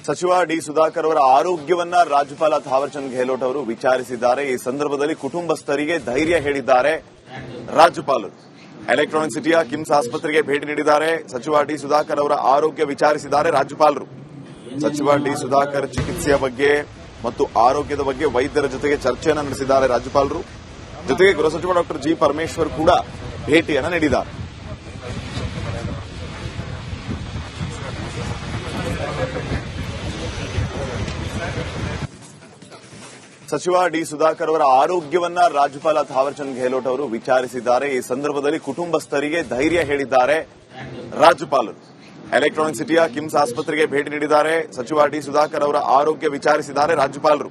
ಸಚಿವ ಡಿ ಸುಧಾಕರ್ ಅವರ ಆರೋಗ್ಯವನ್ನ ರಾಜ್ಯಪಾಲ ಥಾವರ್ಚಂದ್ ಗೆಹ್ಲೋಟ್ ಅವರು ವಿಚಾರಿಸಿದ್ದಾರೆ. ಈ ಸಂದರ್ಭದಲ್ಲಿ ಕುಟುಂಬಸ್ಥರಿಗೆ ಧೈರ್ಯ ಹೇಳಿದ್ದಾರೆ ರಾಜ್ಯಪಾಲರು. ಎಲೆಕ್ಟ್ರಾನಿಕ್ ಸಿಟಿಯ ಕಿಮ್ಸ್ ಆಸ್ಪತ್ರೆಗೆ ಭೇಟಿ ನೀಡಿದ್ದಾರೆ. ಸಚಿವ ಡಿ ಸುಧಾಕರ್ ಅವರ ಆರೋಗ್ಯ ವಿಚಾರಿಸಿದ್ದಾರೆ ರಾಜ್ಯಪಾಲರು. ಸಚಿವ ಡಿ ಸುಧಾಕರ್ ಚಿಕಿತ್ಸೆಯ ಬಗ್ಗೆ ಮತ್ತು ಆರೋಗ್ಯದ ಬಗ್ಗೆ ವೈದ್ಯರ ಜೊತೆಗೆ ಚರ್ಚೆಯನ್ನು ನಡೆಸಿದ್ದಾರೆ ರಾಜ್ಯಪಾಲರು. ಜೊತೆಗೆ ಗೃಹ ಸಚಿವ ಡಾಕ್ಟರ್ ಜಿ ಪರಮೇಶ್ವರ್ ಕೂಡ ಭೇಟಿಯನ್ನು ನೀಡಿದ್ದಾರೆ. ಸಚಿವ ಡಿ ಸುಧಾಕರ್ ಅವರ ಆರೋಗ್ಯವನ್ನ ರಾಜ್ಯಪಾಲ ಥಾವರ್ಚಂದ್ ಗೆಹ್ಲೋಟ್ ಅವರು ವಿಚಾರಿಸಿದ್ದಾರೆ. ಈ ಸಂದರ್ಭದಲ್ಲಿ ಕುಟುಂಬಸ್ಥರಿಗೆ ಧೈರ್ಯ ಹೇಳಿದ್ದಾರೆ ರಾಜ್ಯಪಾಲರು. ಎಲೆಕ್ಟ್ರಾನಿಕ್ ಸಿಟಿಯ ಕಿಮ್ಸ್ ಆಸ್ಪತ್ರೆಗೆ ಭೇಟಿ ನೀಡಿದ್ದಾರೆ. ಸಚಿವ ಡಿ ಸುಧಾಕರ್ ಅವರ ಆರೋಗ್ಯ ವಿಚಾರಿಸಿದ್ದಾರೆ ರಾಜ್ಯಪಾಲರು.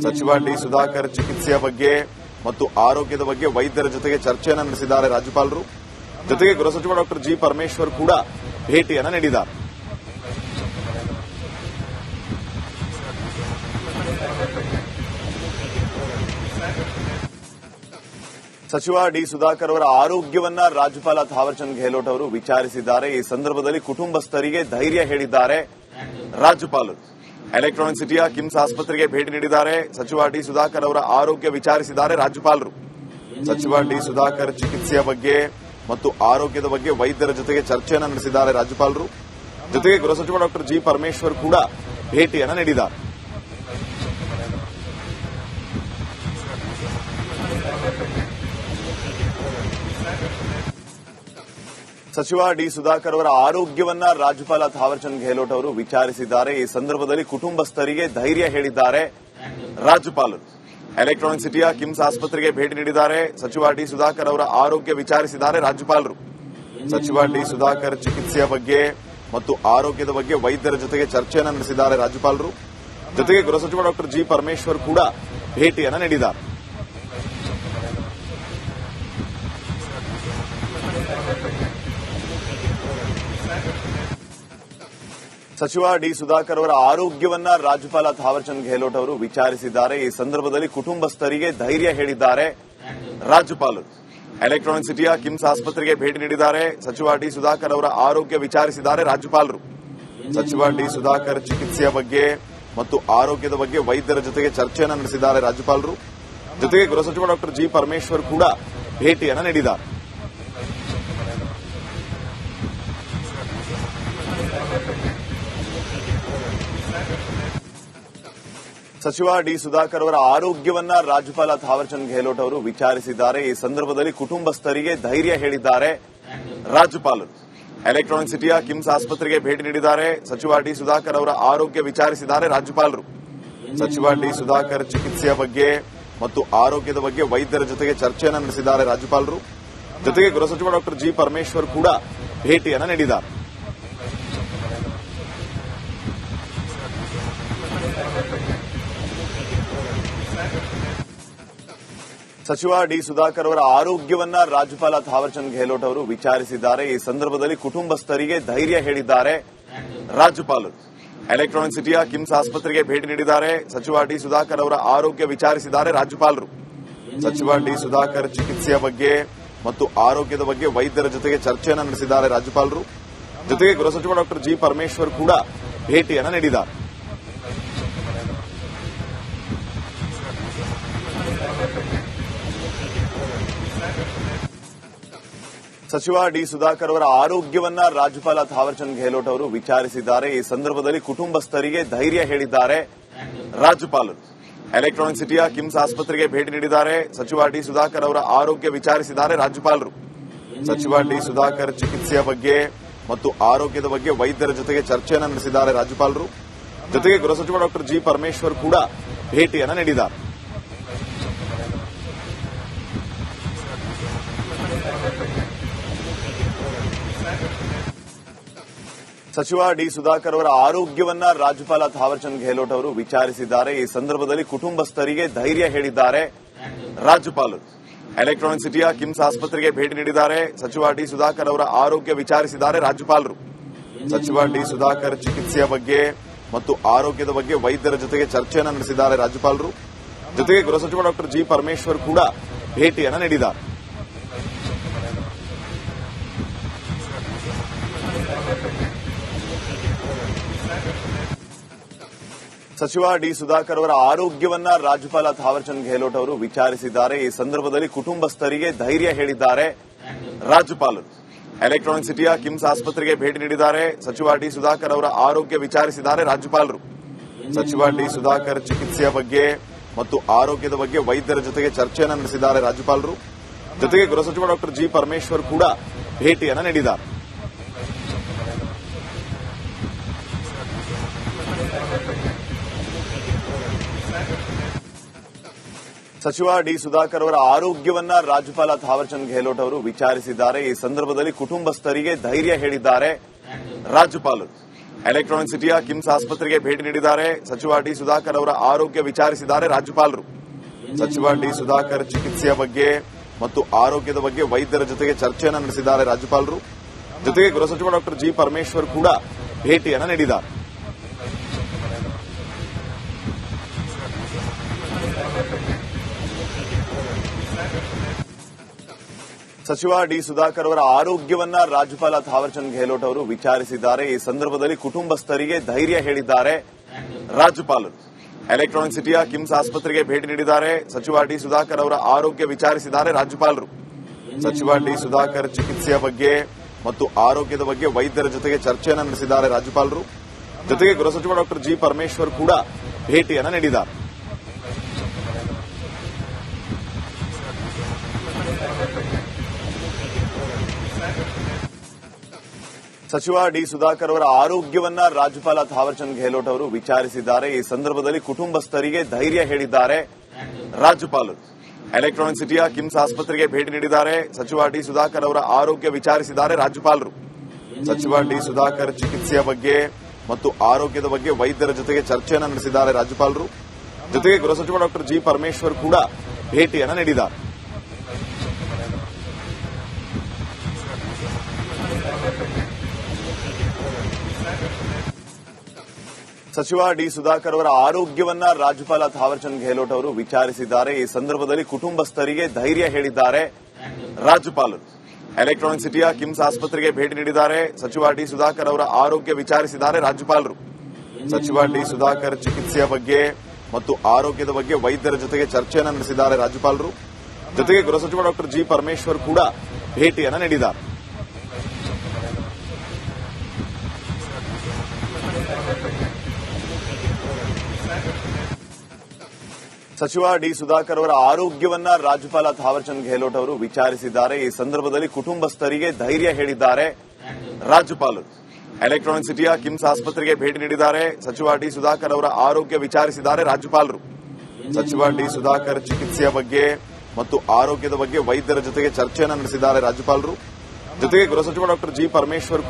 ಸಚಿವ ಡಿ ಸುಧಾಕರ್ ಚಿಕಿತ್ಸೆಯ ಬಗ್ಗೆ ಮತ್ತು ಆರೋಗ್ಯದ ಬಗ್ಗೆ ವೈದ್ಯರ ಜೊತೆಗೆ ಚರ್ಚೆಯನ್ನು ನಡೆಸಿದ್ದಾರೆ ರಾಜ್ಯಪಾಲರು. ಜೊತೆಗೆ ಗೃಹ ಸಚಿವ ಡಾಕ್ಟರ್ ಜಿ ಪರಮೇಶ್ವರ್ ಕೂಡ ಭೇಟಿಯನ್ನು ನೀಡಿದ್ದಾರೆ. ಸಚಿವ ಡಿ ಸುಧಾಕರ್ ಅವರ ಆರೋಗ್ಯವನ್ನ ರಾಜ್ಯಪಾಲ ಥಾವರ್ಚಂದ್ ಗೆಹ್ಲೋಟ್ ಅವರು ವಿಚಾರಿಸಿದ್ದಾರೆ. ಈ ಸಂದರ್ಭದಲ್ಲಿ ಕುಟುಂಬಸ್ಥರಿಗೆ ಧೈರ್ಯ ಹೇಳಿದ್ದಾರೆ ರಾಜ್ಯಪಾಲರು. ಎಲೆಕ್ಟ್ರಾನಿಕ್ ಸಿಟಿಯ ಕಿಮ್ಸ್ ಆಸ್ಪತ್ರೆಗೆ ಭೇಟಿ ನೀಡಿದ್ದಾರೆ. ಸಚಿವ ಡಿ ಸುಧಾಕರ್ ಅವರ ಆರೋಗ್ಯ ವಿಚಾರಿಸಿದ್ದಾರೆ ರಾಜ್ಯಪಾಲರು. ಸಚಿವ ಡಿ ಸುಧಾಕರ್ ಚಿಕಿತ್ಸೆಯ ಬಗ್ಗೆ ಮತ್ತು ಆರೋಗ್ಯದ ಬಗ್ಗೆ ವೈದ್ಯರ ಜೊತೆಗೆ ಚರ್ಚೆಯನ್ನು ನಡೆಸಿದ್ದಾರೆ ರಾಜ್ಯಪಾಲರು. ಜೊತೆಗೆ ಗೃಹ ಸಚಿವ ಡಾಕ್ಟರ್ ಜಿ ಪರಮೇಶ್ವರ್ ಕೂಡ ಭೇಟಿಯನ್ನು ನೀಡಿದ್ದಾರೆ. ಸಚಿವ ಡಿ ಸುಧಾಕರ್ ಅವರ ಆರೋಗ್ಯವನ್ನ ರಾಜ್ಯಪಾಲ ಥಾವರ್ಚಂದ್ ಗೆಹ್ಲೋಟ್ ಅವರು ವಿಚಾರಿಸಿದ್ದಾರೆ. ಈ ಸಂದರ್ಭದಲ್ಲಿ ಕುಟುಂಬಸ್ಥರಿಗೆ ಧೈರ್ಯ ಹೇಳಿದ್ದಾರೆ ರಾಜ್ಯಪಾಲರು. ಎಲೆಕ್ಟ್ರಾನಿಕ್ ಸಿಟಿಯ ಕಿಮ್ಸ್ ಆಸ್ಪತ್ರೆಗೆ ಭೇಟಿ ನೀಡಿದ್ದಾರೆ. ಸಚಿವ ಡಿ ಸುಧಾಕರ್ ಅವರ ಆರೋಗ್ಯ ವಿಚಾರಿಸಿದ್ದಾರೆ ರಾಜ್ಯಪಾಲರು. ಸಚಿವ ಡಿ ಸುಧಾಕರ್ ಚಿಕಿತ್ಸೆಯ ಬಗ್ಗೆ ಮತ್ತು ಆರೋಗ್ಯದ ಬಗ್ಗೆ ವೈದ್ಯರ ಜೊತೆಗೆ ಚರ್ಚೆಯನ್ನು ನಡೆಸಿದ್ದಾರೆ ರಾಜ್ಯಪಾಲರು. ಜೊತೆಗೆ ಗೃಹ ಸಚಿವ ಡಾಕ್ಟರ್ ಜಿ ಪರಮೇಶ್ವರ್ ಕೂಡ ಭೇಟಿಯನ್ನು ನೀಡಿದ್ದಾರೆ. ಸಚಿವ ಡಿ ಸುಧಾಕರ್ ಅವರ ಆರೋಗ್ಯವನ್ನ ರಾಜ್ಯಪಾಲ ಥಾವರ್ಚಂದ್ ಗೆಹ್ಲೋಟ್ ಅವರು ವಿಚಾರಿಸಿದ್ದಾರೆ. ಈ ಸಂದರ್ಭದಲ್ಲಿ ಕುಟುಂಬಸ್ಥರಿಗೆ ಧೈರ್ಯ ಹೇಳಿದ್ದಾರೆ ರಾಜ್ಯಪಾಲರು. ಎಲೆಕ್ಟ್ರಾನಿಕ್ ಸಿಟಿಯ ಕಿಮ್ಸ್ ಆಸ್ಪತ್ರೆಗೆ ಭೇಟಿ ನೀಡಿದ್ದಾರೆ. ಸಚಿವ ಡಿ ಸುಧಾಕರ್ ಅವರ ಆರೋಗ್ಯ ವಿಚಾರಿಸಿದ್ದಾರೆ ರಾಜ್ಯಪಾಲರು. ಸಚಿವ ಡಿ ಸುಧಾಕರ್ ಚಿಕಿತ್ಸೆಯ ಬಗ್ಗೆ ಮತ್ತು ಆರೋಗ್ಯದ ಬಗ್ಗೆ ವೈದ್ಯರ ಜೊತೆಗೆ ಚರ್ಚೆಯನ್ನು ನಡೆಸಿದ್ದಾರೆ ರಾಜ್ಯಪಾಲರು. ಜೊತೆಗೆ ಗೃಹ ಸಚಿವ ಡಾಕ್ಟರ್ ಜಿ ಪರಮೇಶ್ವರ್ ಕೂಡ ಭೇಟಿಯನ್ನು ನೀಡಿದ್ದಾರೆ. ಸಚಿವ ಡಿ ಸುಧಾಕರ್ ಅವರ ಆರೋಗ್ಯವನ್ನ ರಾಜ್ಯಪಾಲ ಥಾವರ್ಚಂದ್ ಗೆಹ್ಲೋಟ್ ಅವರು ವಿಚಾರಿಸಿದ್ದಾರೆ. ಈ ಸಂದರ್ಭದಲ್ಲಿ ಕುಟುಂಬಸ್ಥರಿಗೆ ಧೈರ್ಯ ಹೇಳಿದ್ದಾರೆ ರಾಜ್ಯಪಾಲರು. ಎಲೆಕ್ಟ್ರಾನಿಕ್ ಸಿಟಿಯ ಕಿಮ್ಸ್ ಆಸ್ಪತ್ರೆಗೆ ಭೇಟಿ ನೀಡಿದ್ದಾರೆ. ಸಚಿವ ಡಿ ಸುಧಾಕರ್ ಅವರ ಆರೋಗ್ಯ ವಿಚಾರಿಸಿದ್ದಾರೆ ರಾಜ್ಯಪಾಲರು. ಸಚಿವ ಡಿ ಸುಧಾಕರ್ ಚಿಕಿತ್ಸೆಯ ಬಗ್ಗೆ ಮತ್ತು ಆರೋಗ್ಯದ ಬಗ್ಗೆ ವೈದ್ಯರ ಜೊತೆಗೆ ಚರ್ಚೆಯನ್ನು ನಡೆಸಿದ್ದಾರೆ ರಾಜ್ಯಪಾಲರು. ಜೊತೆಗೆ ಗೃಹ ಸಚಿವ ಡಾಕ್ಟರ್ ಜಿ ಪರಮೇಶ್ವರ್ ಕೂಡ ಭೇಟಿಯನ್ನು ನೀಡಿದ್ದಾರೆ. ಸಚಿವ ಡಿ ಸುಧಾಕರ್ ಅವರ ಆರೋಗ್ಯವನ್ನ ರಾಜ್ಯಪಾಲ ಥಾವರ್ಚಂದ್ ಗೆಹ್ಲೋಟ್ ಅವರು ವಿಚಾರಿಸಿದ್ದಾರೆ. ಈ ಸಂದರ್ಭದಲ್ಲಿ ಕುಟುಂಬಸ್ಥರಿಗೆ ಧೈರ್ಯ ಹೇಳಿದ್ದಾರೆ ರಾಜ್ಯಪಾಲರು. ಎಲೆಕ್ಟ್ರಾನಿಕ್ ಸಿಟಿಯ ಕಿಮ್ಸ್ ಆಸ್ಪತ್ರೆಗೆ ಭೇಟಿ ನೀಡಿದ್ದಾರೆ. ಸಚಿವ ಡಿ ಸುಧಾಕರ್ ಅವರ ಆರೋಗ್ಯ ವಿಚಾರಿಸಿದ್ದಾರೆ ರಾಜ್ಯಪಾಲರು. ಸಚಿವ ಡಿ ಸುಧಾಕರ್ ಚಿಕಿತ್ಸೆಯ ಬಗ್ಗೆ ಮತ್ತು ಆರೋಗ್ಯದ ಬಗ್ಗೆ ವೈದ್ಯರ ಜೊತೆಗೆ ಚರ್ಚೆಯನ್ನು ನಡೆಸಿದ್ದಾರೆ ರಾಜ್ಯಪಾಲರು. ಜೊತೆಗೆ ಗೃಹ ಸಚಿವ ಡಾಕ್ಟರ್ ಜಿ ಪರಮೇಶ್ವರ್ ಕೂಡ ಭೇಟಿಯನ್ನು ನೀಡಿದ್ದಾರೆ. ಸಚಿವ ಡಿ ಸುಧಾಕರ್ ಅವರ ಆರೋಗ್ಯವನ್ನ ರಾಜ್ಯಪಾಲ ಥಾವರ್ಚಂದ್ ಗೆಹ್ಲೋಟ್ ಅವರು ವಿಚಾರಿಸಿದ್ದಾರೆ. ಈ ಸಂದರ್ಭದಲ್ಲಿ ಕುಟುಂಬಸ್ಥರಿಗೆ ಧೈರ್ಯ ಹೇಳಿದ್ದಾರೆ ರಾಜ್ಯಪಾಲರು. ಎಲೆಕ್ಟ್ರಾನಿಕ್ ಸಿಟಿಯ ಕಿಮ್ಸ್ ಆಸ್ಪತ್ರೆಗೆ ಭೇಟಿ ನೀಡಿದ್ದಾರೆ. ಸಚಿವ ಡಿ ಸುಧಾಕರ್ ಅವರ ಆರೋಗ್ಯ ವಿಚಾರಿಸಿದ್ದಾರೆ ರಾಜ್ಯಪಾಲರು. ಸಚಿವ ಡಿ ಸುಧಾಕರ್ ಚಿಕಿತ್ಸೆಯ ಬಗ್ಗೆ ಮತ್ತು ಆರೋಗ್ಯದ ಬಗ್ಗೆ ವೈದ್ಯರ ಜೊತೆಗೆ ಚರ್ಚೆಯನ್ನು ನಡೆಸಿದ್ದಾರೆ ರಾಜ್ಯಪಾಲರು. ಜೊತೆಗೆ ಗೃಹ ಸಚಿವ ಡಾಕ್ಟರ್ ಜಿ ಪರಮೇಶ್ವರ್ ಕೂಡ ಭೇಟಿಯನ್ನು ನೀಡಿದ್ದಾರೆ. ಸಚಿವ ಡಿ ಸುಧಾಕರ್ ಅವರ ಆರೋಗ್ಯವನ್ನ ರಾಜ್ಯಪಾಲ ಥಾವರ್ಚಂದ್ ಗೆಹ್ಲೋಟ್ ಅವರು ವಿಚಾರಿಸಿದ್ದಾರೆ. ಈ ಸಂದರ್ಭದಲ್ಲಿ ಕುಟುಂಬಸ್ಥರಿಗೆ ಧೈರ್ಯ ಹೇಳಿದ್ದಾರೆ ರಾಜ್ಯಪಾಲರು. ಎಲೆಕ್ಟ್ರಾನಿಕ್ ಸಿಟಿಯ ಕಿಮ್ಸ್ ಆಸ್ಪತ್ರೆಗೆ ಭೇಟಿ ನೀಡಿದ್ದಾರೆ. ಸಚಿವ ಡಿ ಸುಧಾಕರ್ ಅವರ ಆರೋಗ್ಯ ವಿಚಾರಿಸಿದ್ದಾರೆ ರಾಜ್ಯಪಾಲರು. ಸಚಿವ ಡಿ ಸುಧಾಕರ್ ಚಿಕಿತ್ಸೆಯ ಬಗ್ಗೆ ಮತ್ತು ಆರೋಗ್ಯದ ಬಗ್ಗೆ ವೈದ್ಯರ ಜೊತೆಗೆ ಚರ್ಚೆಯನ್ನು ನಡೆಸಿದ್ದಾರೆ ರಾಜ್ಯಪಾಲರು. ಜೊತೆಗೆ ಗೃಹ ಸಚಿವ ಡಾಕ್ಟರ್ ಜಿ ಪರಮೇಶ್ವರ್ ಕೂಡ ಭೇಟಿಯನ್ನು ನೀಡಿದ್ದಾರೆ. ಸಚಿವ ಡಿ ಸುಧಾಕರ್ ಅವರ ಆರೋಗ್ಯವನ್ನ ರಾಜ್ಯಪಾಲ ಥಾವರ್ಚಂದ್ ಗೆಹ್ಲೋಟ್ ಅವರು ವಿಚಾರಿಸಿದ್ದಾರೆ. ಈ ಸಂದರ್ಭದಲ್ಲಿ ಕುಟುಂಬಸ್ಥರಿಗೆ ಧೈರ್ಯ ಹೇಳಿದ್ದಾರೆ ರಾಜ್ಯಪಾಲರು. ಎಲೆಕ್ಟ್ರಾನಿಕ್ ಸಿಟಿಯ ಕಿಮ್ಸ್ ಆಸ್ಪತ್ರೆಗೆ ಭೇಟಿ ನೀಡಿದ್ದಾರೆ. ಸಚಿವ ಡಿ ಸುಧಾಕರ್ ಅವರ ಆರೋಗ್ಯ ವಿಚಾರಿಸಿದ್ದಾರೆ ರಾಜ್ಯಪಾಲರು. ಸಚಿವ ಡಿ ಸುಧಾಕರ್ ಚಿಕಿತ್ಸೆಯ ಬಗ್ಗೆ ಮತ್ತು ಆರೋಗ್ಯದ ಬಗ್ಗೆ ವೈದ್ಯರ ಜೊತೆಗೆ ಚರ್ಚೆಯನ್ನು ನಡೆಸಿದ್ದಾರೆ ರಾಜ್ಯಪಾಲರು. ಜೊತೆಗೆ ಗೃಹ ಸಚಿವ ಡಾ ಜಿ ಪರಮೇಶ್ವರ್ ಕೂಡ ಭೇಟಿಯನ್ನು ನೀಡಿದ್ದಾರೆ. ಸಚಿವ ಡಿ ಸುಧಾಕರ್ ಅವರ ಆರೋಗ್ಯವನ್ನ ರಾಜ್ಯಪಾಲ ಥಾವರ್ಚಂದ್ ಗೆಹ್ಲೋಟ್ ಅವರು ವಿಚಾರಿಸಿದ್ದಾರೆ. ಈ ಸಂದರ್ಭದಲ್ಲಿ ಕುಟುಂಬಸ್ಥರಿಗೆ ಧೈರ್ಯ ಹೇಳಿದ್ದಾರೆ ರಾಜ್ಯಪಾಲರು. ಎಲೆಕ್ಟ್ರಾನಿಕ್ ಸಿಟಿಯ ಕಿಮ್ಸ್ ಆಸ್ಪತ್ರೆಗೆ ಭೇಟಿ ನೀಡಿದ್ದಾರೆ. ಸಚಿವ ಡಿ ಸುಧಾಕರ್ ಅವರ ಆರೋಗ್ಯ ವಿಚಾರಿಸಿದ್ದಾರೆ ರಾಜ್ಯಪಾಲರು. ಸಚಿವ ಡಿ ಸುಧಾಕರ್ ಚಿಕಿತ್ಸೆಯ ಬಗ್ಗೆ ಮತ್ತು ಆರೋಗ್ಯದ ಬಗ್ಗೆ ವೈದ್ಯರ ಜೊತೆಗೆ ಚರ್ಚೆಯನ್ನು ನಡೆಸಿದ್ದಾರೆ ರಾಜ್ಯಪಾಲರು. ಜೊತೆಗೆ ಗೃಹ ಸಚಿವ ಡಾ ಜಿ ಪರಮೇಶ್ವರ್ ಕೂಡ ಭೇಟಿಯನ್ನು ನೀಡಿದ್ದಾರೆ. ಸಚಿವ ಡಿ ಸುಧಾಕರ್ ಅವರ ಆರೋಗ್ಯವನ್ನ ರಾಜ್ಯಪಾಲ ಥಾವರ್ಚಂದ್ ಗೆಹ್ಲೋಟ್ ಅವರು ವಿಚಾರಿಸಿದ್ದಾರೆ. ಈ ಸಂದರ್ಭದಲ್ಲಿ ಕುಟುಂಬಸ್ಥರಿಗೆ ಧೈರ್ಯ ಹೇಳಿದ್ದಾರೆ ರಾಜ್ಯಪಾಲರು. ಎಲೆಕ್ಟ್ರಾನಿಕ್ ಸಿಟಿಯ ಕಿಮ್ಸ್ ಆಸ್ಪತ್ರೆಗೆ ಭೇಟಿ ನೀಡಿದ್ದಾರೆ. ಸಚಿವ ಡಿ ಸುಧಾಕರ್ ಅವರ ಆರೋಗ್ಯ ವಿಚಾರಿಸಿದ್ದಾರೆ ರಾಜ್ಯಪಾಲರು. ಸಚಿವ ಡಿ ಸುಧಾಕರ್ ಚಿಕಿತ್ಸೆಯ ಬಗ್ಗೆ ಮತ್ತು ಆರೋಗ್ಯದ ಬಗ್ಗೆ ವೈದ್ಯರ ಜೊತೆಗೆ ಚರ್ಚೆಯನ್ನು ನಡೆಸಿದ್ದಾರೆ ರಾಜ್ಯಪಾಲರು. ಜೊತೆಗೆ ಗೃಹ ಸಚಿವ ಡಾ ಜಿ ಪರಮೇಶ್ವರ್ ಕೂಡ ಭೇಟಿಯನ್ನು ನೀಡಿದ್ದಾರೆ. ಸಚಿವ ಡಿ ಸುಧಾಕರ್ ಅವರ ಆರೋಗ್ಯವನ್ನ ರಾಜ್ಯಪಾಲ ಥಾವರ್ಚಂದ್ ಗೆಹ್ಲೋಟ್ ಅವರು ವಿಚಾರಿಸಿದ್ದಾರೆ. ಈ ಸಂದರ್ಭದಲ್ಲಿ ಕುಟುಂಬಸ್ಥರಿಗೆ ಧೈರ್ಯ ಹೇಳಿದ್ದಾರೆ ರಾಜ್ಯಪಾಲರು. ಎಲೆಕ್ಟ್ರಾನಿಕ್ ಸಿಟಿಯ ಕಿಮ್ಸ್ ಆಸ್ಪತ್ರೆಗೆ ಭೇಟಿ ನೀಡಿದ್ದಾರೆ. ಸಚಿವ ಡಿ ಸುಧಾಕರ್ ಅವರ ಆರೋಗ್ಯ ವಿಚಾರಿಸಿದ್ದಾರೆ ರಾಜ್ಯಪಾಲರು. ಸಚಿವ ಡಿ ಸುಧಾಕರ್ ಚಿಕಿತ್ಸೆಯ ಬಗ್ಗೆ ಮತ್ತು ಆರೋಗ್ಯದ ಬಗ್ಗೆ ವೈದ್ಯರ ಜೊತೆಗೆ ಚರ್ಚೆಯನ್ನು ನಡೆಸಿದ್ದಾರೆ ರಾಜ್ಯಪಾಲರು. ಜೊತೆಗೆ ಗೃಹ ಸಚಿವ ಡಾ ಜಿ ಪರಮೇಶ್ವರ್ ಕೂಡ ಭೇಟಿಯನ್ನು ನೀಡಿದ್ದಾರೆ. ಸಚಿವ ಡಿ ಸುಧಾಕರ್ ಅವರ ಆರೋಗ್ಯವನ್ನ ರಾಜ್ಯಪಾಲ ಥಾವರ್ಚಂದ್ ಗೆಹ್ಲೋಟ್ ಅವರು ವಿಚಾರಿಸಿದ್ದಾರೆ. ಈ ಸಂದರ್ಭದಲ್ಲಿ ಕುಟುಂಬಸ್ಥರಿಗೆ ಧೈರ್ಯ ಹೇಳಿದ್ದಾರೆ ರಾಜ್ಯಪಾಲರು. ಎಲೆಕ್ಟ್ರಾನಿಕ್ ಸಿಟಿಯ ಕಿಮ್ಸ್ ಆಸ್ಪತ್ರೆಗೆ ಭೇಟಿ ನೀಡಿದ್ದಾರೆ. ಸಚಿವ ಡಿ ಸುಧಾಕರ್ ಅವರ ಆರೋಗ್ಯ ವಿಚಾರಿಸಿದ್ದಾರೆ ರಾಜ್ಯಪಾಲರು. ಸಚಿವ ಡಿ ಸುಧಾಕರ್ ಚಿಕಿತ್ಸೆಯ ಬಗ್ಗೆ ಮತ್ತು ಆರೋಗ್ಯದ ಬಗ್ಗೆ ವೈದ್ಯರ ಜೊತೆಗೆ ಚರ್ಚೆಯನ್ನು ನಡೆಸಿದ್ದಾರೆ ರಾಜ್ಯಪಾಲರು. ಜೊತೆಗೆ ಗೃಹ ಸಚಿವ ಡಾ ಜಿ ಪರಮೇಶ್ವರ್ ಕೂಡ ಭೇಟಿಯನ್ನು ನೀಡಿದ್ದಾರೆ. ಸಚಿವ ಡಿ ಸುಧಾಕರ್ ಅವರ ಆರೋಗ್ಯವನ್ನ ರಾಜ್ಯಪಾಲ ಥಾವರ್ಚಂದ್ ಗೆಹ್ಲೋಟ್ ಅವರು ವಿಚಾರಿಸಿದ್ದಾರೆ. ಈ ಸಂದರ್ಭದಲ್ಲಿ ಕುಟುಂಬಸ್ಥರಿಗೆ ಧೈರ್ಯ ಹೇಳಿದ್ದಾರೆ ರಾಜ್ಯಪಾಲರು. ಎಲೆಕ್ಟ್ರಾನಿಕ್ ಸಿಟಿಯ ಕಿಮ್ಸ್ ಆಸ್ಪತ್ರೆಗೆ ಭೇಟಿ ನೀಡಿದ್ದಾರೆ. ಸಚಿವ ಡಿ ಸುಧಾಕರ್ ಅವರ ಆರೋಗ್ಯ ವಿಚಾರಿಸಿದ್ದಾರೆ ರಾಜ್ಯಪಾಲರು. ಸಚಿವ ಡಿ ಸುಧಾಕರ್ ಚಿಕಿತ್ಸೆಯ ಬಗ್ಗೆ ಮತ್ತು ಆರೋಗ್ಯದ ಬಗ್ಗೆ ವೈದ್ಯರ ಜೊತೆಗೆ ಚರ್ಚೆಯನ್ನು ನಡೆಸಿದ್ದಾರೆ ರಾಜ್ಯಪಾಲರು. ಜೊತೆಗೆ ಗೃಹ ಸಚಿವ ಡಾ ಜಿ ಪರಮೇಶ್ವರ್